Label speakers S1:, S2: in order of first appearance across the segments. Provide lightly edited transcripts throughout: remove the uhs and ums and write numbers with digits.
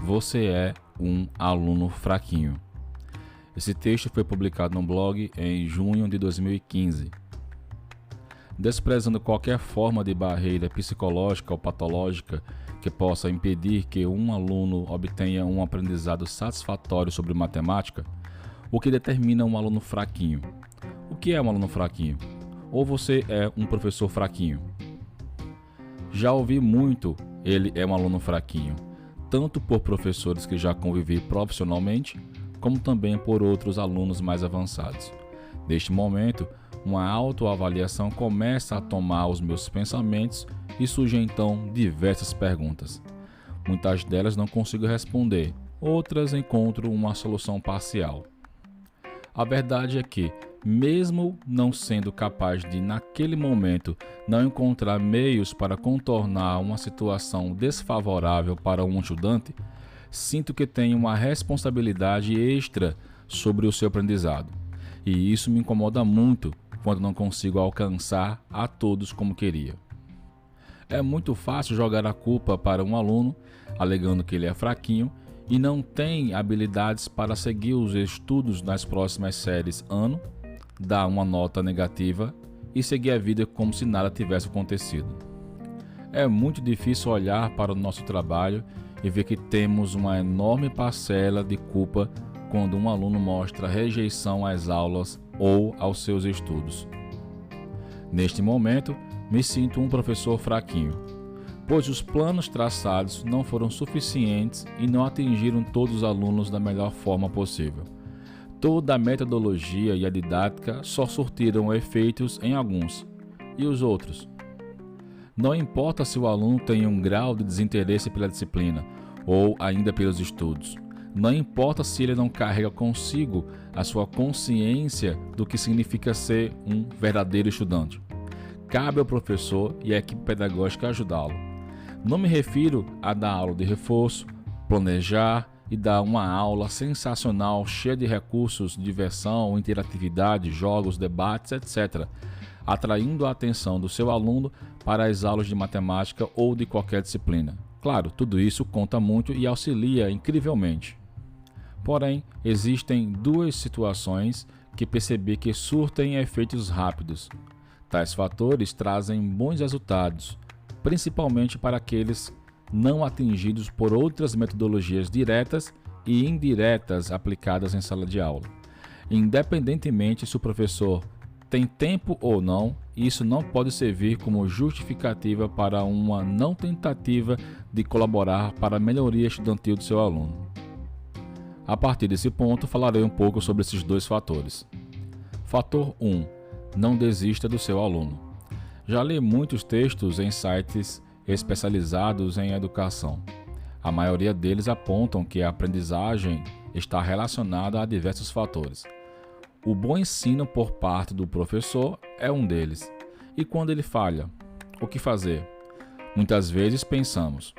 S1: Você é um aluno fraquinho. Esse texto foi publicado no blog em junho de 2015. Desprezando qualquer forma de barreira psicológica ou patológica que possa impedir que um aluno obtenha um aprendizado satisfatório sobre matemática, o que determina um aluno fraquinho? O que é um aluno fraquinho? Ou você é um professor fraquinho? Já ouvi muito, ele é um aluno fraquinho, tanto por professores que já convivi profissionalmente, como também por outros alunos mais avançados. Neste momento, uma autoavaliação começa a tomar os meus pensamentos e surgem então diversas perguntas. Muitas delas não consigo responder, outras encontro uma solução parcial. A verdade é que, mesmo não sendo capaz de, naquele momento, não encontrar meios para contornar uma situação desfavorável para um estudante, sinto que tenho uma responsabilidade extra sobre o seu aprendizado. E isso me incomoda muito quando não consigo alcançar a todos como queria. É muito fácil jogar a culpa para um aluno, alegando que ele é fraquinho e não tem habilidades para seguir os estudos nas próximas séries ano, dar uma nota negativa e seguir a vida como se nada tivesse acontecido. É muito difícil olhar para o nosso trabalho e ver que temos uma enorme parcela de culpa quando um aluno mostra rejeição às aulas ou aos seus estudos. Neste momento, me sinto um professor fraquinho, pois os planos traçados não foram suficientes e não atingiram todos os alunos da melhor forma possível. Toda a metodologia e a didática só surtiram efeitos em alguns, e os outros? Não importa se o aluno tem um grau de desinteresse pela disciplina ou ainda pelos estudos. Não importa se ele não carrega consigo a sua consciência do que significa ser um verdadeiro estudante. Cabe ao professor e à equipe pedagógica ajudá-lo. Não me refiro a dar aula de reforço, planejar e dar uma aula sensacional, cheia de recursos, diversão, interatividade, jogos, debates, etc., atraindo a atenção do seu aluno para as aulas de matemática ou de qualquer disciplina. Claro, tudo isso conta muito e auxilia incrivelmente. Porém, existem duas situações que percebi que surtem efeitos rápidos. Tais fatores trazem bons resultados, principalmente para aqueles não atingidos por outras metodologias diretas e indiretas aplicadas em sala de aula. Independentemente se o professor tem tempo ou não, isso não pode servir como justificativa para uma não tentativa de colaborar para a melhoria estudantil do seu aluno. A partir desse ponto, falarei um pouco sobre esses dois fatores. Fator 1. Não desista do seu aluno. Já li muitos textos em sites especializados em educação. A maioria deles apontam que a aprendizagem está relacionada a diversos fatores. O bom ensino por parte do professor é um deles. E quando ele falha, o que fazer? Muitas vezes pensamos: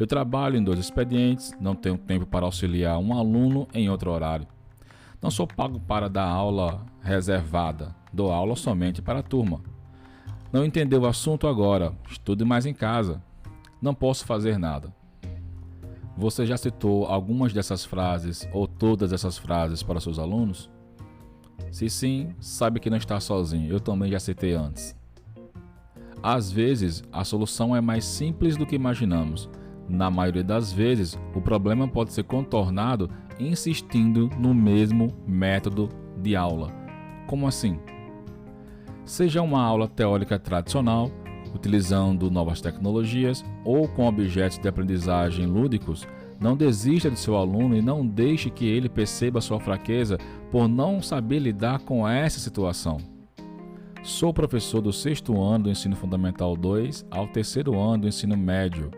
S1: eu trabalho em 2 expedientes, não tenho tempo para auxiliar um aluno em outro horário. Não sou pago para dar aula reservada, dou aula somente para a turma. Não entendeu o assunto agora, estude mais em casa. Não posso fazer nada. Você já citou algumas dessas frases ou todas essas frases para seus alunos? Se sim, sabe que não está sozinho, eu também já citei antes. Às vezes, a solução é mais simples do que imaginamos. Na maioria das vezes, o problema pode ser contornado insistindo no mesmo método de aula. Como assim? Seja uma aula teórica tradicional, utilizando novas tecnologias ou com objetos de aprendizagem lúdicos, não desista de seu aluno e não deixe que ele perceba sua fraqueza por não saber lidar com essa situação. Sou professor do 6º ano do Ensino Fundamental 2 ao 3º ano do Ensino Médio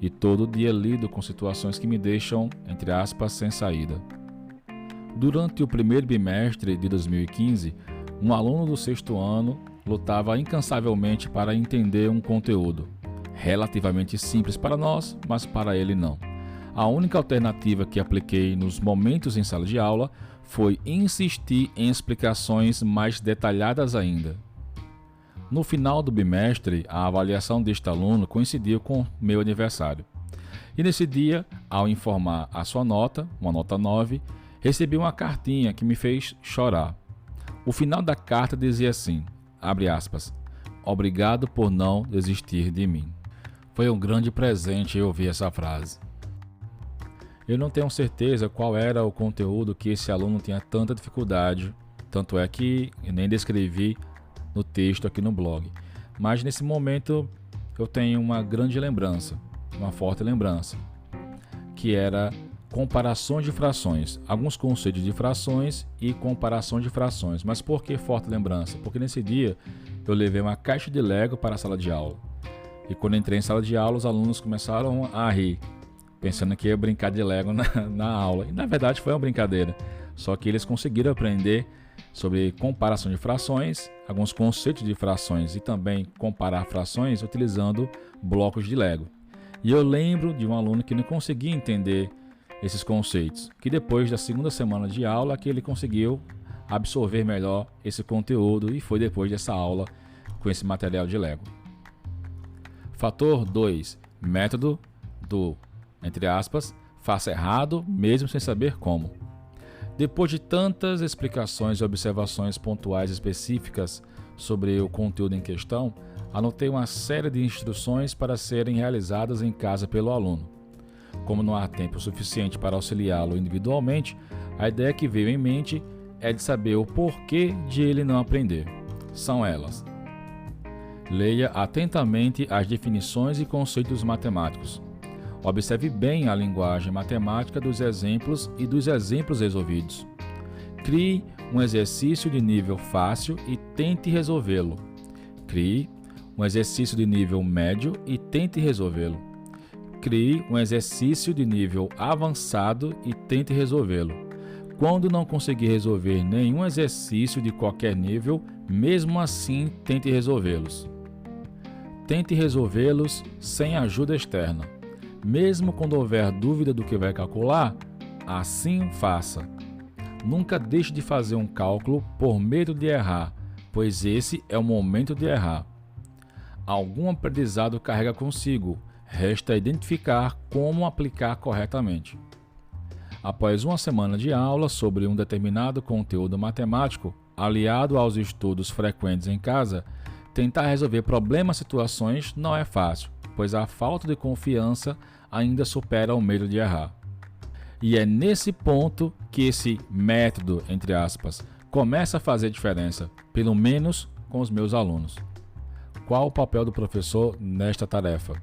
S1: e todo dia lido com situações que me deixam, entre aspas, sem saída. Durante o primeiro bimestre de 2015, um aluno do 6º ano lutava incansavelmente para entender um conteúdo, relativamente simples para nós, mas para ele não. A única alternativa que apliquei nos momentos em sala de aula foi insistir em explicações mais detalhadas ainda. No final do bimestre, a avaliação deste aluno coincidiu com meu aniversário. E nesse dia, ao informar a sua nota, uma nota 9, recebi uma cartinha que me fez chorar. O final da carta dizia assim, abre aspas, obrigado por não desistir de mim. Foi um grande presente eu ouvir essa frase. Eu não tenho certeza qual era o conteúdo que esse aluno tinha tanta dificuldade, tanto é que eu nem descrevi no texto aqui no blog. Mas nesse momento eu tenho uma grande lembrança, uma forte lembrança, que era comparações de frações, alguns conceitos de frações e comparação de frações. Mas por que forte lembrança? Porque nesse dia eu levei uma caixa de Lego para a sala de aula. E quando entrei em sala de aula, os alunos começaram a rir, pensando que ia brincar de Lego na aula. E na verdade foi uma brincadeira, só que eles conseguiram aprender sobre comparação de frações, alguns conceitos de frações e também comparar frações utilizando blocos de Lego. E eu lembro de um aluno que não conseguia entender esses conceitos, que depois da segunda semana de aula que ele conseguiu absorver melhor esse conteúdo e foi depois dessa aula com esse material de Lego. Fator 2. Método do, entre aspas, faça errado mesmo sem saber como. Depois de tantas explicações e observações pontuais específicas sobre o conteúdo em questão, anotei uma série de instruções para serem realizadas em casa pelo aluno. Como não há tempo suficiente para auxiliá-lo individualmente, a ideia que veio em mente é de saber o porquê de ele não aprender. São elas: leia atentamente as definições e conceitos matemáticos. Observe bem a linguagem matemática dos exemplos e dos exemplos resolvidos. Crie um exercício de nível fácil e tente resolvê-lo. Crie um exercício de nível médio e tente resolvê-lo. Crie um exercício de nível avançado e tente resolvê-lo. Quando não conseguir resolver nenhum exercício de qualquer nível, mesmo assim tente resolvê-los. Tente resolvê-los sem ajuda externa. Mesmo quando houver dúvida do que vai calcular, assim faça. Nunca deixe de fazer um cálculo por medo de errar, pois esse é o momento de errar. Algum aprendizado carrega consigo, resta identificar como aplicar corretamente. Após uma semana de aula sobre um determinado conteúdo matemático, aliado aos estudos frequentes em casa, tentar resolver problemas e situações não é fácil, pois a falta de confiança ainda supera o medo de errar. E é nesse ponto que esse método, entre aspas, começa a fazer diferença, pelo menos com os meus alunos. Qual o papel do professor nesta tarefa?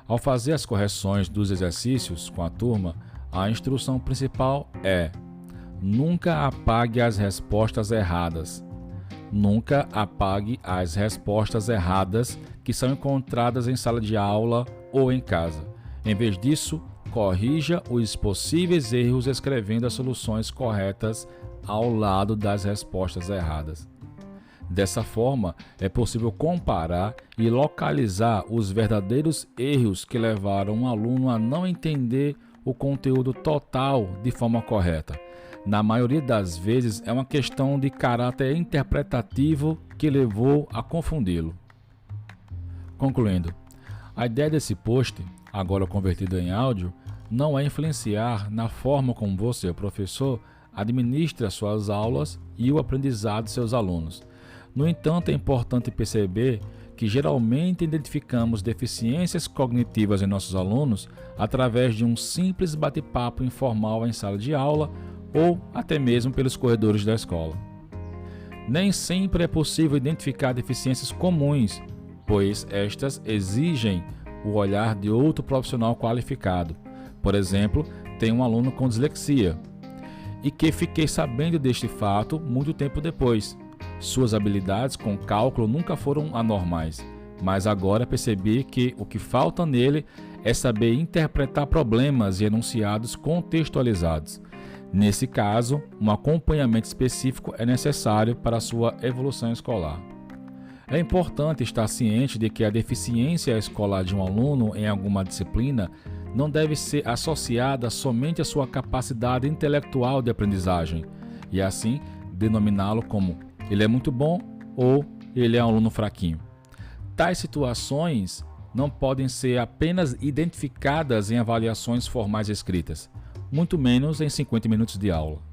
S1: Ao fazer as correções dos exercícios com a turma, a instrução principal é: nunca apague as respostas erradas. Nunca apague as respostas erradas que são encontradas em sala de aula ou em casa. Em vez disso, corrija os possíveis erros escrevendo as soluções corretas ao lado das respostas erradas. Dessa forma, é possível comparar e localizar os verdadeiros erros que levaram um aluno a não entender o conteúdo total de forma correta. Na maioria das vezes, é uma questão de caráter interpretativo que levou a confundi-lo. Concluindo, a ideia desse post, agora convertido em áudio, não é influenciar na forma como você, professor, administra suas aulas e o aprendizado de seus alunos. No entanto, é importante perceber que geralmente identificamos deficiências cognitivas em nossos alunos através de um simples bate-papo informal em sala de aula ou até mesmo pelos corredores da escola. Nem sempre é possível identificar deficiências comuns, pois estas exigem o olhar de outro profissional qualificado. Por exemplo, tem um aluno com dislexia e que fiquei sabendo deste fato muito tempo depois. Suas habilidades com cálculo nunca foram anormais, mas agora percebi que o que falta nele é saber interpretar problemas e enunciados contextualizados. Nesse caso, um acompanhamento específico é necessário para a sua evolução escolar. É importante estar ciente de que a deficiência escolar de um aluno em alguma disciplina não deve ser associada somente à sua capacidade intelectual de aprendizagem, e assim denominá-lo como ele é muito bom ou ele é um aluno fraquinho. Tais situações não podem ser apenas identificadas em avaliações formais escritas, muito menos em 50 minutos de aula.